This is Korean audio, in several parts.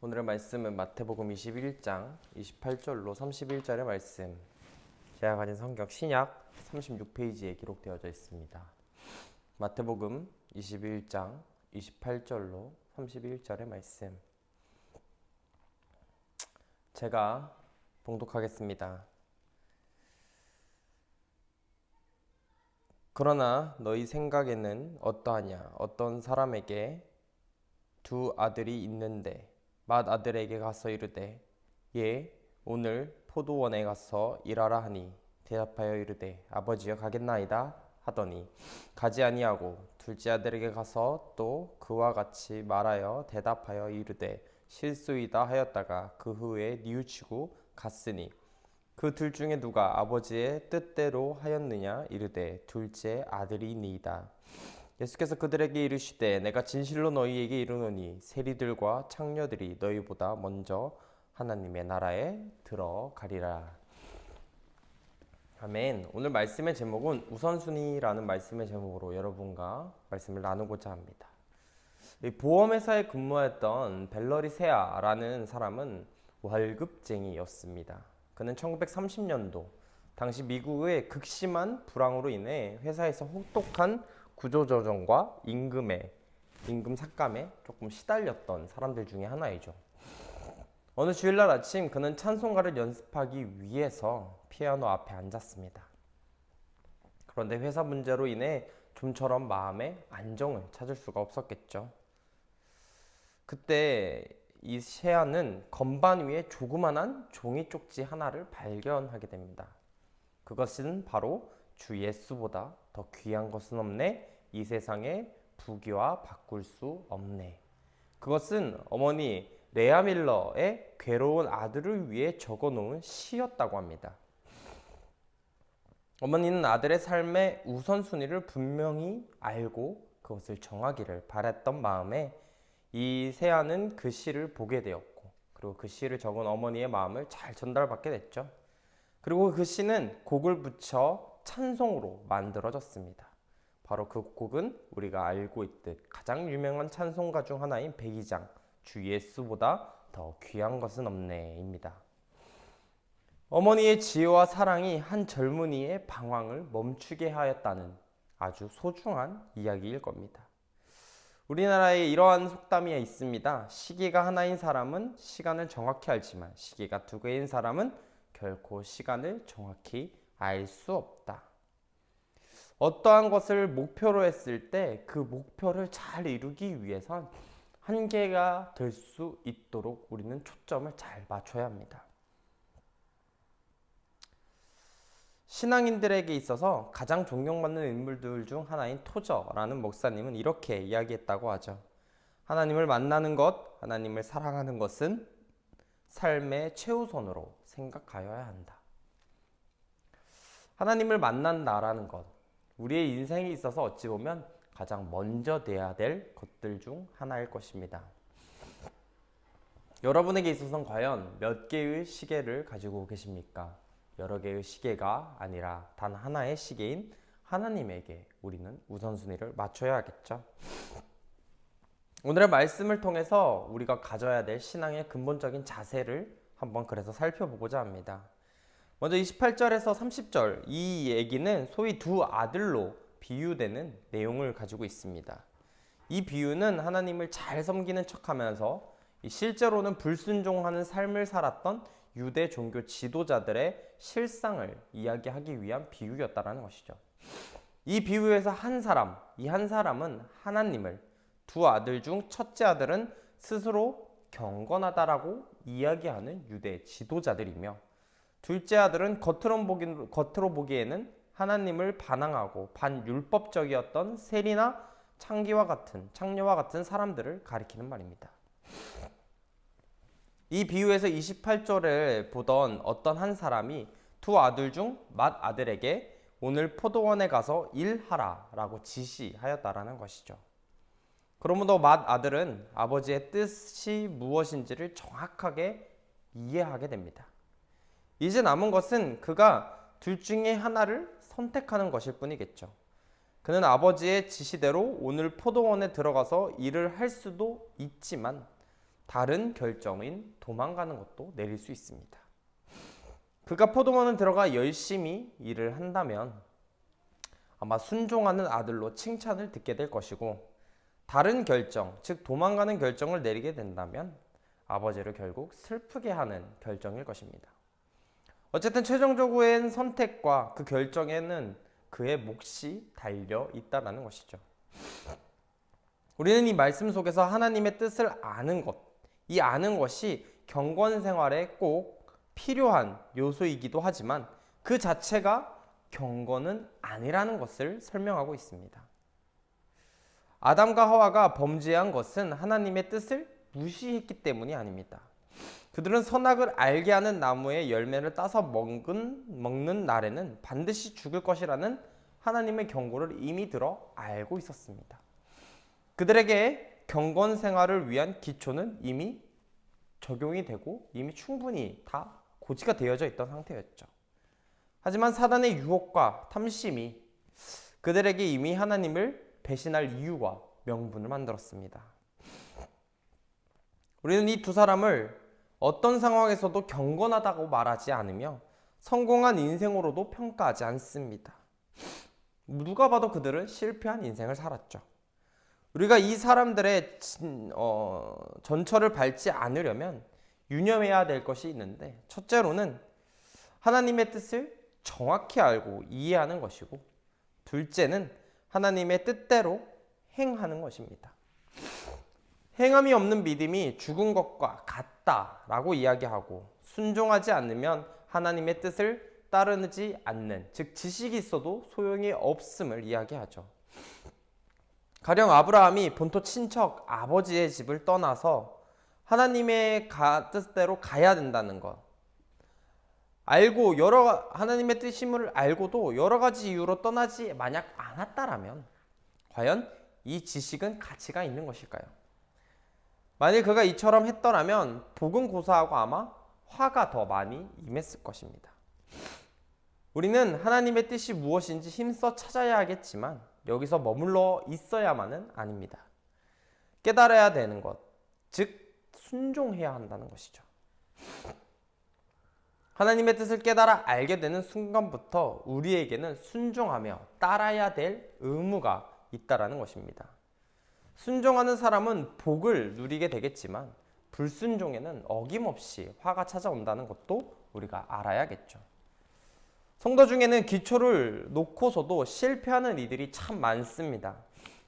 오늘의 말씀은 마태복음 21장 28절로 31절의 말씀. 제가 가진 성경 신약 36페이지에 기록되어져 있습니다. 마태복음 21장 28절로 31절의 말씀. 제가 봉독하겠습니다. 그러나 너희 생각에는 어떠하냐? 어떤 사람에게 두 아들이 있는데 맏아들에게 가서 이르되 예 오늘 포도원에 가서 일하라 하니 대답하여 이르되 아버지여 가겠나이다 하더니 가지 아니하고 둘째 아들에게 가서 또 그와 같이 말하여 대답하여 이르되 실수이다 하였다가 그 후에 뉘우치고 갔으니 그 둘 중에 누가 아버지의 뜻대로 하였느냐 이르되 둘째 아들이니이다. 예수께서 그들에게 이르시되 내가 진실로 너희에게 이르노니 세리들과 창녀들이 너희보다 먼저 하나님의 나라에 들어가리라. 아멘. 오늘 말씀의 제목은 우선순위라는 말씀의 제목으로 여러분과 말씀을 나누고자 합니다. 보험회사에 근무했던 벨러리 세아라는 사람은 월급쟁이였습니다. 그는 1930년도 당시 미국의 극심한 불황으로 인해 회사에서 혹독한 구조조정과 임금 삭감에 조금 시달렸던 사람들 중에 하나이죠. 어느 주일날 아침 그는 찬송가를 연습하기 위해서 피아노 앞에 앉았습니다. 그런데 회사 문제로 인해 좀처럼 마음의 안정을 찾을 수가 없었겠죠. 그때 이 세아는 건반 위에 조그만한 종이 쪽지 하나를 발견하게 됩니다. 그것은 바로 주 예수보다 더 귀한 것은 없네. 이 세상에 부귀와 바꿀 수 없네. 그것은 어머니 레아 밀러의 괴로운 아들을 위해 적어놓은 시였다고 합니다. 어머니는 아들의 삶의 우선순위를 분명히 알고 그것을 정하기를 바랬던 마음에 이 세아는 그 시를 보게 되었고 그리고 그 시를 적은 어머니의 마음을 잘 전달받게 됐죠. 그리고 그 시는 곡을 붙여 찬송으로 만들어졌습니다. 바로 그 곡은 우리가 알고 있듯 가장 유명한 찬송가 중 하나인 백이장 주 예수보다 더 귀한 것은 없네입니다. 어머니의 지혜와 사랑이 한 젊은이의 방황을 멈추게 하였다는 아주 소중한 이야기일 겁니다. 우리나라에 이러한 속담이 있습니다. 시계가 하나인 사람은 시간을 정확히 알지만 시계가 두 개인 사람은 결코 시간을 정확히 알 수 없다. 어떠한 것을 목표로 했을 때 그 목표를 잘 이루기 위해선 한계가 될 수 있도록 우리는 초점을 잘 맞춰야 합니다. 신앙인들에게 있어서 가장 존경받는 인물들 중 하나인 토저라는 목사님은 이렇게 이야기했다고 하죠. 하나님을 만나는 것, 하나님을 사랑하는 것은 삶의 최우선으로 생각하여야 한다. 하나님을 만난다라는 것, 우리의 인생에 있어서 어찌 보면 가장 먼저 돼야 될 것들 중 하나일 것입니다. 여러분에게 있어서는 과연 몇 개의 시계를 가지고 계십니까? 여러 개의 시계가 아니라 단 하나의 시계인 하나님에게 우리는 우선순위를 맞춰야겠죠. 오늘의 말씀을 통해서 우리가 가져야 될 신앙의 근본적인 자세를 한번 그래서 살펴보고자 합니다. 먼저 28절에서 30절 이 얘기는 소위 두 아들로 비유되는 내용을 가지고 있습니다. 이 비유는 하나님을 잘 섬기는 척하면서 실제로는 불순종하는 삶을 살았던 유대 종교 지도자들의 실상을 이야기하기 위한 비유였다라는 것이죠. 이 비유에서 이 한 사람은 하나님을, 두 아들 중 첫째 아들은 스스로 경건하다라고 이야기하는 유대 지도자들이며 둘째 아들은 겉으로 보기에는 하나님을 반항하고 반율법적이었던 세리나 창녀와 같은 사람들을 가리키는 말입니다. 이 비유에서 28절을 보던 어떤 한 사람이 두 아들 중 맏아들에게 오늘 포도원에 가서 일하라 라고 지시하였다라는 것이죠. 그러므로 맏아들은 아버지의 뜻이 무엇인지를 정확하게 이해하게 됩니다. 이제 남은 것은 그가 둘 중에 하나를 선택하는 것일 뿐이겠죠. 그는 아버지의 지시대로 오늘 포도원에 들어가서 일을 할 수도 있지만 다른 결정인 도망가는 것도 내릴 수 있습니다. 그가 포도원에 들어가 열심히 일을 한다면 아마 순종하는 아들로 칭찬을 듣게 될 것이고, 다른 결정, 즉 도망가는 결정을 내리게 된다면 아버지를 결국 슬프게 하는 결정일 것입니다. 어쨌든 최종적인 선택과 그 결정에는 그의 몫이 달려 있다는 것이죠. 우리는 이 말씀 속에서 하나님의 뜻을 아는 것, 이 아는 것이 경건 생활에 꼭 필요한 요소이기도 하지만 그 자체가 경건은 아니라는 것을 설명하고 있습니다. 아담과 하와가 범죄한 것은 하나님의 뜻을 무시했기 때문이 아닙니다. 그들은 선악을 알게 하는 나무의 열매를 따서 먹는 날에는 반드시 죽을 것이라는 하나님의 경고를 이미 들어 알고 있었습니다. 그들에게 경건 생활을 위한 기초는 이미 적용이 되고 이미 충분히 다 고지가 되어져 있던 상태였죠. 하지만 사단의 유혹과 탐심이 그들에게 이미 하나님을 배신할 이유와 명분을 만들었습니다. 우리는 이 두 사람을 어떤 상황에서도 경건하다고 말하지 않으며 성공한 인생으로도 평가하지 않습니다. 누가 봐도 그들은 실패한 인생을 살았죠. 우리가 이 사람들의 전철을 밟지 않으려면 유념해야 될 것이 있는데, 첫째로는 하나님의 뜻을 정확히 알고 이해하는 것이고, 둘째는 하나님의 뜻대로 행하는 것입니다. 행함이 없는 믿음이 죽은 것과 같다라고 이야기하고, 순종하지 않으면 하나님의 뜻을 따르지 않는, 즉 지식이 있어도 소용이 없음을 이야기하죠. 가령 아브라함이 본토 친척 아버지의 집을 떠나서 하나님의 뜻대로 가야 된다는 것, 알고 하나님의 뜻임을 알고도 여러 가지 이유로 떠나지 만약 않았다라면 과연 이 지식은 가치가 있는 것일까요? 만일 그가 이처럼 했더라면 복음 고사하고 아마 화가 더 많이 임했을 것입니다. 우리는 하나님의 뜻이 무엇인지 힘써 찾아야 하겠지만 여기서 머물러 있어야만은 아닙니다. 깨달아야 되는 것, 즉 순종해야 한다는 것이죠. 하나님의 뜻을 깨달아 알게 되는 순간부터 우리에게는 순종하며 따라야 될 의무가 있다라는 것입니다. 순종하는 사람은 복을 누리게 되겠지만 불순종에는 어김없이 화가 찾아온다는 것도 우리가 알아야겠죠. 성도 중에는 기초를 놓고서도 실패하는 이들이 참 많습니다.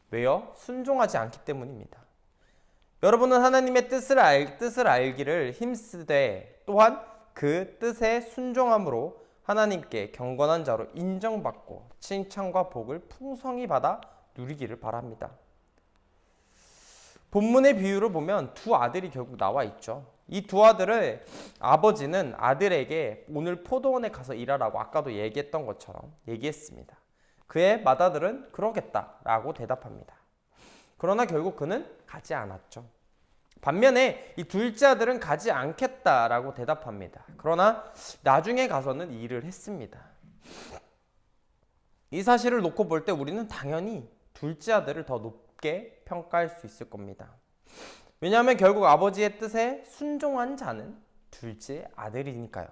왜요? 순종하지 않기 때문입니다. 여러분은 하나님의 뜻을 알기를 힘쓰되 또한 그 뜻에 순종함으로 하나님께 경건한 자로 인정받고 칭찬과 복을 풍성히 받아 누리기를 바랍니다. 본문의 비유를 보면 두 아들이 결국 나와 있죠. 이 두 아들의 아버지는 아들에게 오늘 포도원에 가서 일하라고 아까도 얘기했던 것처럼 얘기했습니다. 그의 맏아들은 그러겠다라고 대답합니다. 그러나 결국 그는 가지 않았죠. 반면에 이 둘째 아들은 가지 않겠다라고 대답합니다. 그러나 나중에 가서는 일을 했습니다. 이 사실을 놓고 볼 때 우리는 당연히 둘째 아들을 더 높게 평가할 수 있을 겁니다. 왜냐하면 결국 아버지의 뜻에 순종한 자는 둘째 아들이니까요.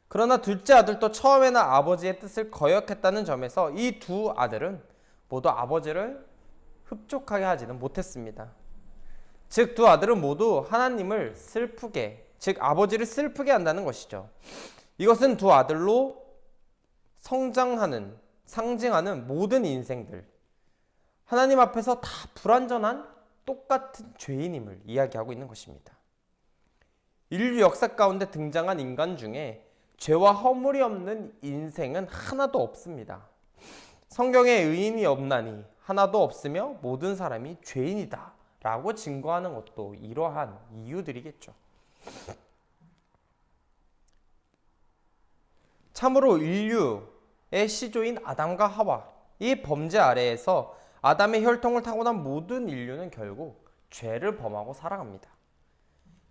그러나 둘째 아들도 처음에는 아버지의 뜻을 거역했다는 점에서 이 두 아들은 모두 아버지를 흡족하게 하지는 못했습니다. 즉 두 아들은 모두 하나님을 슬프게, 즉 아버지를 슬프게 한다는 것이죠. 이것은 두 아들로 상징하는 모든 인생들, 하나님 앞에서 다 불완전한 똑같은 죄인임을 이야기하고 있는 것입니다. 인류 역사 가운데 등장한 인간 중에 죄와 허물이 없는 인생은 하나도 없습니다. 성경에 의인이 없나니 하나도 없으며 모든 사람이 죄인이다 라고 증거하는 것도 이러한 이유들이겠죠. 참으로 인류의 시조인 아담과 하와, 이 범죄 아래에서 아담의 혈통을 타고난 모든 인류는 결국 죄를 범하고 살아갑니다.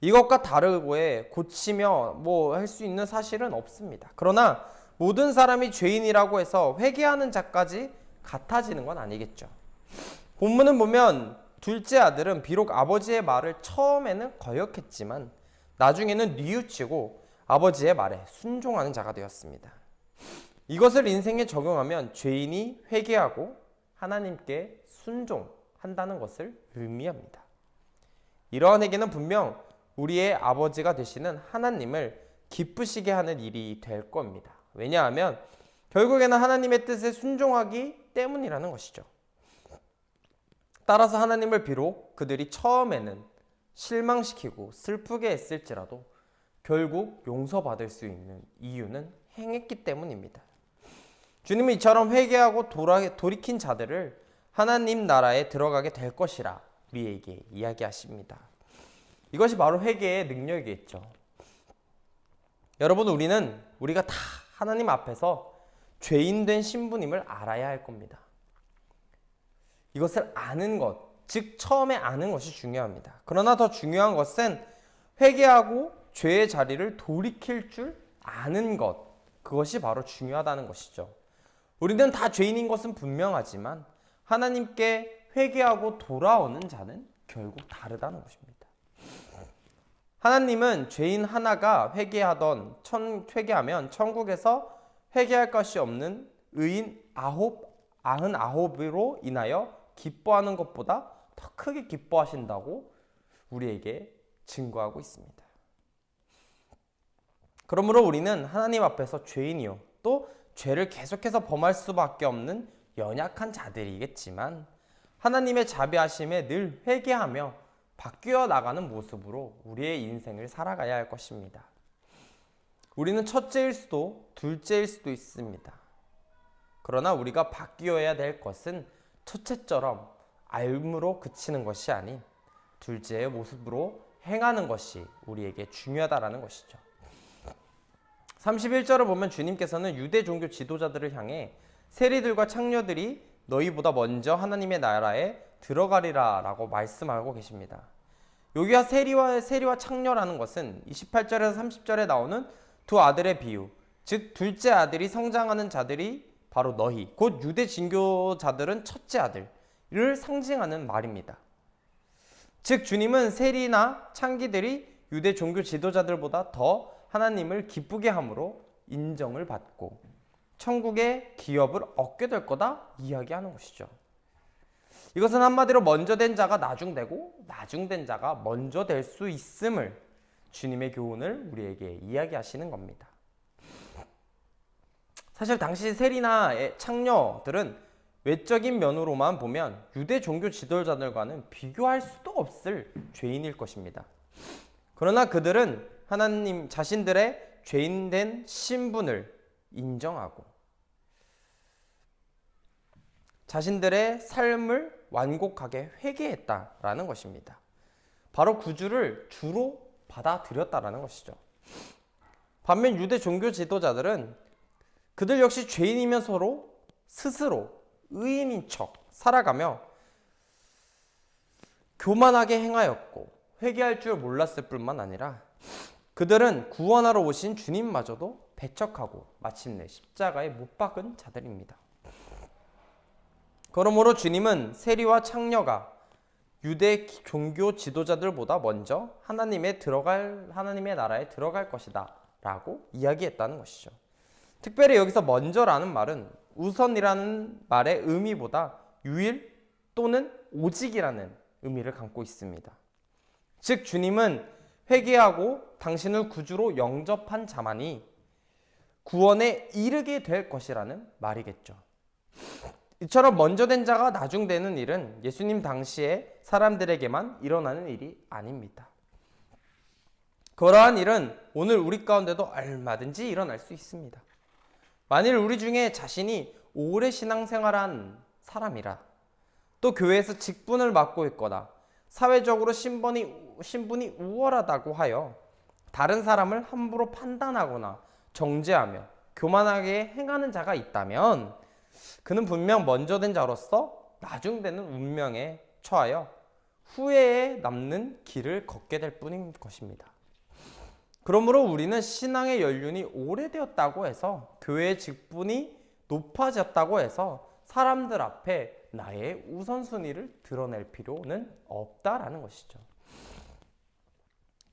이것과 다르게 고치며 할 수 있는 사실은 없습니다. 그러나 모든 사람이 죄인이라고 해서 회개하는 자까지 같아지는 건 아니겠죠. 본문은 보면 둘째 아들은 비록 아버지의 말을 처음에는 거역했지만 나중에는 뉘우치고 아버지의 말에 순종하는 자가 되었습니다. 이것을 인생에 적용하면 죄인이 회개하고 하나님께 순종한다는 것을 의미합니다. 이러한 회개는 분명 우리의 아버지가 되시는 하나님을 기쁘시게 하는 일이 될 겁니다. 왜냐하면 결국에는 하나님의 뜻에 순종하기 때문이라는 것이죠. 따라서 하나님을 비록 그들이 처음에는 실망시키고 슬프게 했을지라도 결국 용서받을 수 있는 이유는 행했기 때문입니다. 주님은 이처럼 회개하고 돌이킨 자들을 하나님 나라에 들어가게 될 것이라 우리에게 이야기하십니다. 이것이 바로 회개의 능력이겠죠. 여러분, 우리가 다 하나님 앞에서 죄인된 신분임을 알아야 할 겁니다. 이것을 아는 것, 즉 처음에 아는 것이 중요합니다. 그러나 더 중요한 것은 회개하고 죄의 자리를 돌이킬 줄 아는 것, 그것이 바로 중요하다는 것이죠. 우리는 다 죄인인 것은 분명하지만 하나님께 회개하고 돌아오는 자는 결국 다르다는 것입니다. 하나님은 죄인 하나가 회개하면 천국에서 회개할 것이 없는 의인 99으로 인하여 기뻐하는 것보다 더 크게 기뻐하신다고 우리에게 증거하고 있습니다. 그러므로 우리는 하나님 앞에서 죄인이요, 또 죄를 계속해서 범할 수밖에 없는 연약한 자들이겠지만 하나님의 자비하심에 늘 회개하며 바뀌어 나가는 모습으로 우리의 인생을 살아가야 할 것입니다. 우리는 첫째일 수도 둘째일 수도 있습니다. 그러나 우리가 바뀌어야 될 것은 첫째처럼 알므로 그치는 것이 아닌 둘째의 모습으로 행하는 것이 우리에게 중요하다는 것이죠. 31절을 보면 주님께서는 유대 종교 지도자들을 향해 세리들과 창녀들이 너희보다 먼저 하나님의 나라에 들어가리라 라고 말씀하고 계십니다. 여기와 세리와 창녀라는 것은 28절에서 30절에 나오는 두 아들의 비유, 즉 둘째 아들이 성장하는 자들이 바로 너희, 곧 유대 진교자들은 첫째 아들을 상징하는 말입니다. 즉 주님은 세리나 창기들이 유대 종교 지도자들보다 더 하나님을 기쁘게 함으로 인정을 받고 천국의 기업을 얻게 될 거다 이야기하는 것이죠. 이것은 한마디로 먼저 된 자가 나중되고 나중된 자가 먼저 될 수 있음을 주님의 교훈을 우리에게 이야기하시는 겁니다. 사실 당시 세리나 창녀들은 외적인 면으로만 보면 유대 종교 지도자들과는 비교할 수도 없을 죄인일 것입니다. 그러나 그들은 하나님 자신들의 죄인된 신분을 인정하고 자신들의 삶을 완곡하게 회개했다라는 것입니다. 바로 구주를 주로 받아들였다라는 것이죠. 반면 유대 종교 지도자들은 그들 역시 죄인이면 스스로 의인인 척 살아가며 교만하게 행하였고 회개할 줄 몰랐을 뿐만 아니라 그들은 구원하러 오신 주님마저도 배척하고 마침내 십자가에 못 박은 자들입니다. 그러므로 주님은 세리와 창녀가 유대 종교 지도자들보다 먼저 하나님의 나라에 들어갈 것이다 라고 이야기했다는 것이죠. 특별히 여기서 먼저라는 말은 우선이라는 말의 의미보다 유일 또는 오직이라는 의미를 갖고 있습니다. 즉 주님은 회개하고 당신을 구주로 영접한 자만이 구원에 이르게 될 것이라는 말이겠죠. 이처럼 먼저 된 자가 나중 되는 일은 예수님 당시의 사람들에게만 일어나는 일이 아닙니다. 그러한 일은 오늘 우리 가운데도 얼마든지 일어날 수 있습니다. 만일 우리 중에 자신이 오래 신앙생활한 사람이라 또 교회에서 직분을 맡고 있거나 사회적으로 신분이 우월하다고 하여 다른 사람을 함부로 판단하거나 정죄하며 교만하게 행하는 자가 있다면 그는 분명 먼저 된 자로서 나중되는 운명에 처하여 후회에 남는 길을 걷게 될 뿐인 것입니다. 그러므로 우리는 신앙의 연륜이 오래되었다고 해서 교회의 직분이 높아졌다고 해서 사람들 앞에 나의 우선순위를 드러낼 필요는 없다라는 것이죠.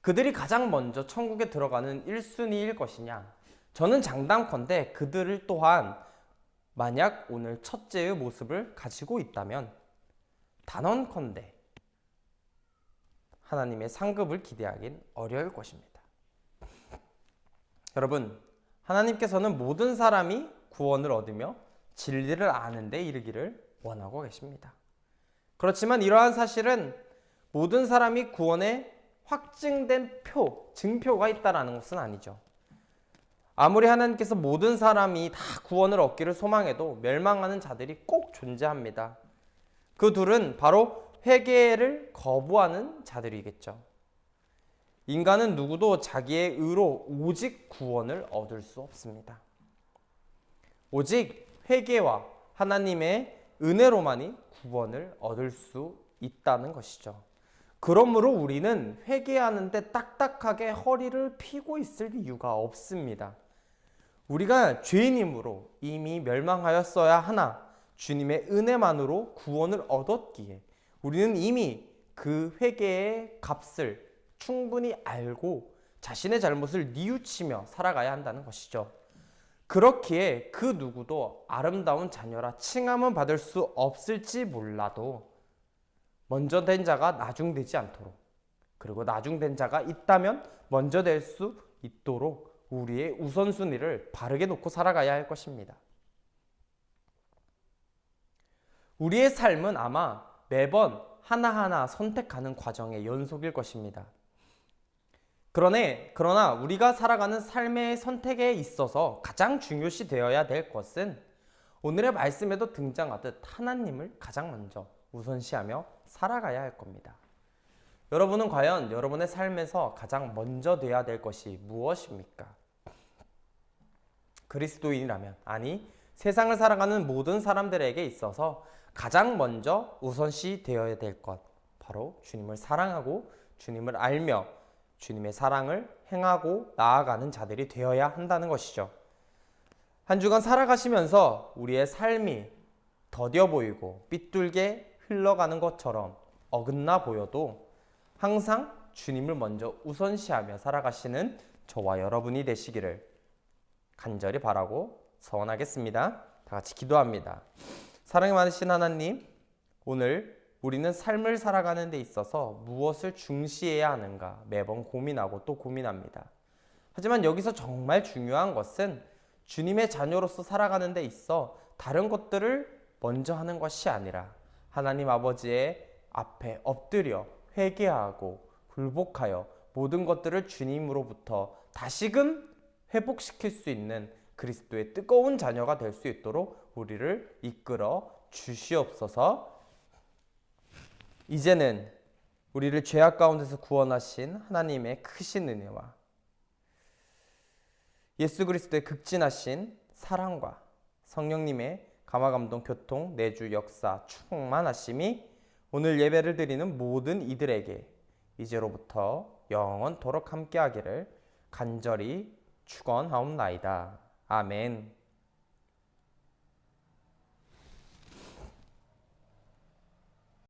그들이 가장 먼저 천국에 들어가는 1순위일 것이냐? 저는 장담컨대 그들을 또한 만약 오늘 첫째의 모습을 가지고 있다면 단언컨대 하나님의 상급을 기대하긴 어려울 것입니다. 여러분, 하나님께서는 모든 사람이 구원을 얻으며 진리를 아는 데 이르기를 원하고 계십니다. 그렇지만 이러한 사실은 모든 사람이 구원에 확증된 증표가 있다는 것은 아니죠. 아무리 하나님께서 모든 사람이 다 구원을 얻기를 소망해도 멸망하는 자들이 꼭 존재합니다. 그 둘은 바로 회개를 거부하는 자들이겠죠. 인간은 누구도 자기의 의로 오직 구원을 얻을 수 없습니다. 오직 회개와 하나님의 은혜로만이 구원을 얻을 수 있다는 것이죠. 그러므로 우리는 회개하는데 딱딱하게 허리를 펴고 있을 이유가 없습니다. 우리가 죄인이므로 이미 멸망하였어야 하나 주님의 은혜만으로 구원을 얻었기에 우리는 이미 그 회개의 값을 충분히 알고 자신의 잘못을 뉘우치며 살아가야 한다는 것이죠. 그렇기에 그 누구도 아름다운 자녀라 칭함은 받을 수 없을지 몰라도 먼저 된 자가 나중되지 않도록, 그리고 나중된 자가 있다면 먼저 될 수 있도록 우리의 우선순위를 바르게 놓고 살아가야 할 것입니다. 우리의 삶은 아마 매번 하나하나 선택하는 과정의 연속일 것입니다. 그러나 우리가 살아가는 삶의 선택에 있어서 가장 중요시 되어야 될 것은 오늘의 말씀에도 등장하듯 하나님을 가장 먼저 우선시하며 살아가야 할 겁니다. 여러분은 과연 여러분의 삶에서 가장 먼저 돼야 될 것이 무엇입니까? 그리스도인이라면, 아니 세상을 살아가는 모든 사람들에게 있어서 가장 먼저 우선시 되어야 될 것, 바로 주님을 사랑하고 주님을 알며 주님의 사랑을 행하고 나아가는 자들이 되어야 한다는 것이죠. 한 주간 살아가시면서 우리의 삶이 더뎌 보이고 삐뚤게 흘러가는 것처럼 어긋나 보여도 항상 주님을 먼저 우선시하며 살아가시는 저와 여러분이 되시기를 간절히 바라고 소원하겠습니다. 다 같이 기도합니다. 사랑이 많으신 하나님, 오늘 우리는 삶을 살아가는 데 있어서 무엇을 중시해야 하는가 매번 고민하고 또 고민합니다. 하지만 여기서 정말 중요한 것은 주님의 자녀로서 살아가는 데 있어 다른 것들을 먼저 하는 것이 아니라 하나님 아버지의 앞에 엎드려 회개하고 굴복하여 모든 것들을 주님으로부터 다시금 회복시킬 수 있는 그리스도의 뜨거운 자녀가 될 수 있도록 우리를 이끌어 주시옵소서. 이제는 우리를 죄악 가운데서 구원하신 하나님의 크신 은혜와 예수 그리스도의 극진하신 사랑과 성령님의 감화감동 교통 내주 역사 충만하심이 오늘 예배를 드리는 모든 이들에게 이제로부터 영원토록 함께하기를 간절히 축원하옵나이다. 아멘.